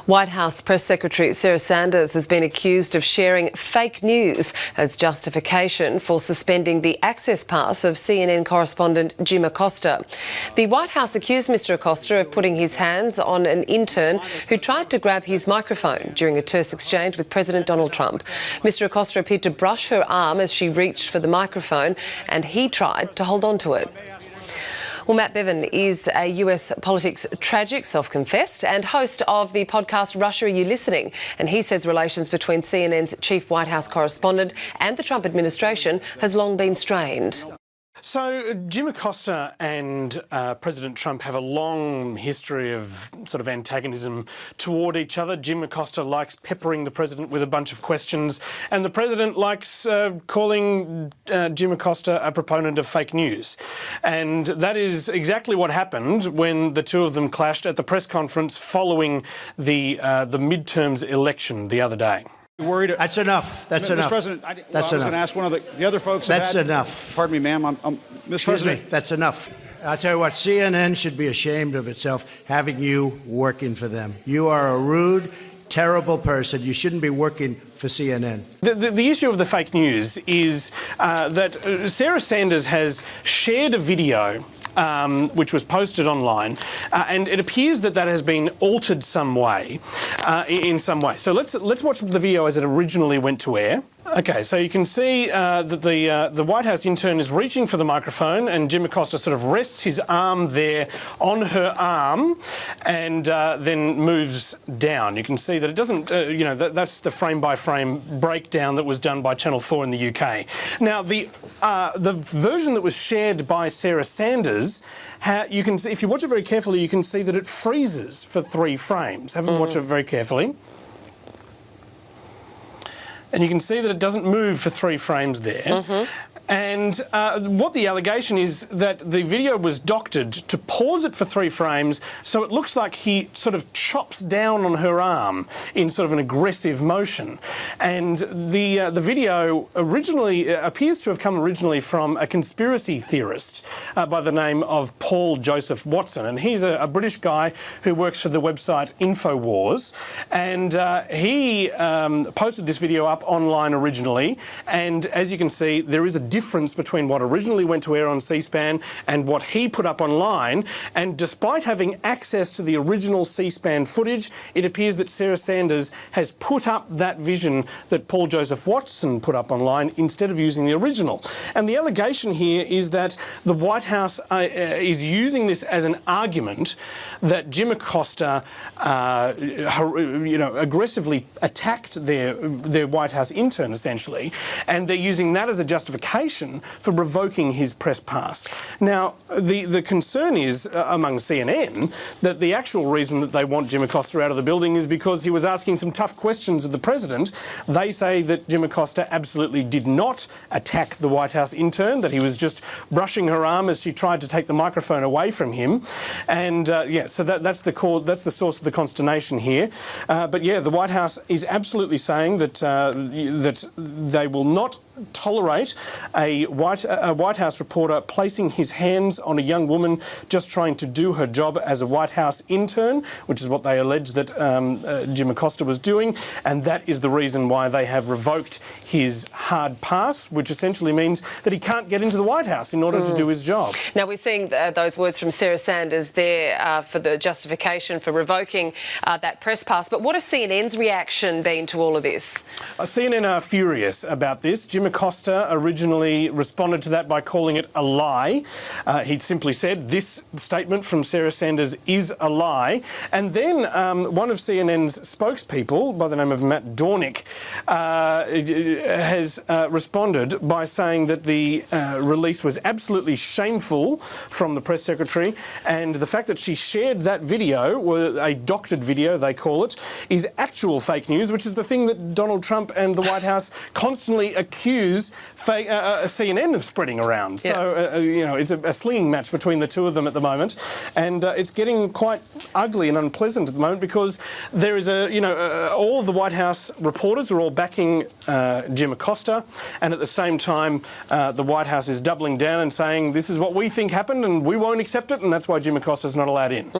White House Press Secretary Sarah Sanders has been accused of sharing fake news as justification for suspending the access pass of CNN correspondent Jim Acosta. The White House accused Mr Acosta of putting his hands on an intern who tried to grab his microphone during a terse exchange with President Donald Trump. Mr Acosta appeared to brush her arm as she reached for the microphone, and he tried to hold on to it. Well, Matt Bevan is a US politics tragic, self-confessed, and host of the podcast Russia, Are You Listening? And he says relations between CNN's chief White House correspondent and the Trump administration has long been strained. So Jim Acosta and President Trump have a long history of sort of antagonism toward each other. Jim Acosta likes peppering the president with a bunch of questions, and the president likes calling Jim Acosta a proponent of fake news. And that is exactly what happened when the two of them clashed at the press conference following the midterms election the other day. Worried. That's enough. That's enough. Mr. President, I was enough. going to ask one of the other folks. That's enough. Pardon me, ma'am. Mr. President. Me. That's enough. I'll tell you what, CNN should be ashamed of itself having you working for them. You are a rude, terrible person. You shouldn't be working for CNN. The issue of the fake news is that Sarah Sanders has shared a video which was posted online, and it appears that has been altered in some way. So let's watch the video as it originally went to air. Okay, so you can see that the White House intern is reaching for the microphone, and Jim Acosta sort of rests his arm there on her arm, and then moves down. You can see that it doesn't, that's the frame-by-frame breakdown that was done by Channel 4 in the UK. Now, the version that was shared by Sarah Sanders, you can see, if you watch it very carefully, you can see that it freezes for 3 frames. Have a watch it very carefully. And you can see that it doesn't move for 3 frames there. Mm-hmm. And what the allegation is that the video was doctored to pause it for 3 frames, so it looks like he sort of chops down on her arm in sort of an aggressive motion. And the video originally appears to have come originally from a conspiracy theorist by the name of Paul Joseph Watson, and he's a British guy who works for the website InfoWars, and he posted this video up online originally, and as you can see, there is a difference between what originally went to air on C-SPAN and what he put up online. And despite having access to the original C-SPAN footage, it appears that Sarah Sanders has put up that vision that Paul Joseph Watson put up online instead of using the original. And the allegation here is that the White House is using this as an argument that Jim Acosta, aggressively attacked their White House intern, essentially, and they're using that as a justification for revoking his press pass. Now, the concern is among CNN that the actual reason that they want Jim Acosta out of the building is because he was asking some tough questions of the president. They say that Jim Acosta absolutely did not attack the White House intern, that he was just brushing her arm as she tried to take the microphone away from him. And so that's the source of the consternation here. But yeah, the White House is absolutely saying that that they will not tolerate a White House reporter placing his hands on a young woman just trying to do her job as a White House intern, which is what they allege that Jim Acosta was doing, and that is the reason why they have revoked his hard pass, which essentially means that he can't get into the White House in order to do his job. Now, we're seeing those words from Sarah Sanders there for the justification for revoking that press pass, but what has CNN's reaction been to all of this? CNN are furious about this. Jim Acosta originally responded to that by calling it a lie. He simply said, this statement from Sarah Sanders is a lie. And then one of CNN's spokespeople, by the name of Matt Dornick, has responded by saying that the release was absolutely shameful from the press secretary, and the fact that she shared that video, or a doctored video they call it, is actual fake news, which is the thing that Donald Trump and the White House constantly accuse CNN of spreading around. Yeah. So, it's a slinging match between the two of them at the moment, and it's getting quite ugly and unpleasant at the moment because there is all of the White House reporters are all backing Jim Acosta, and at the same time, the White House is doubling down and saying this is what we think happened and we won't accept it, and that's why Jim Acosta's not allowed in.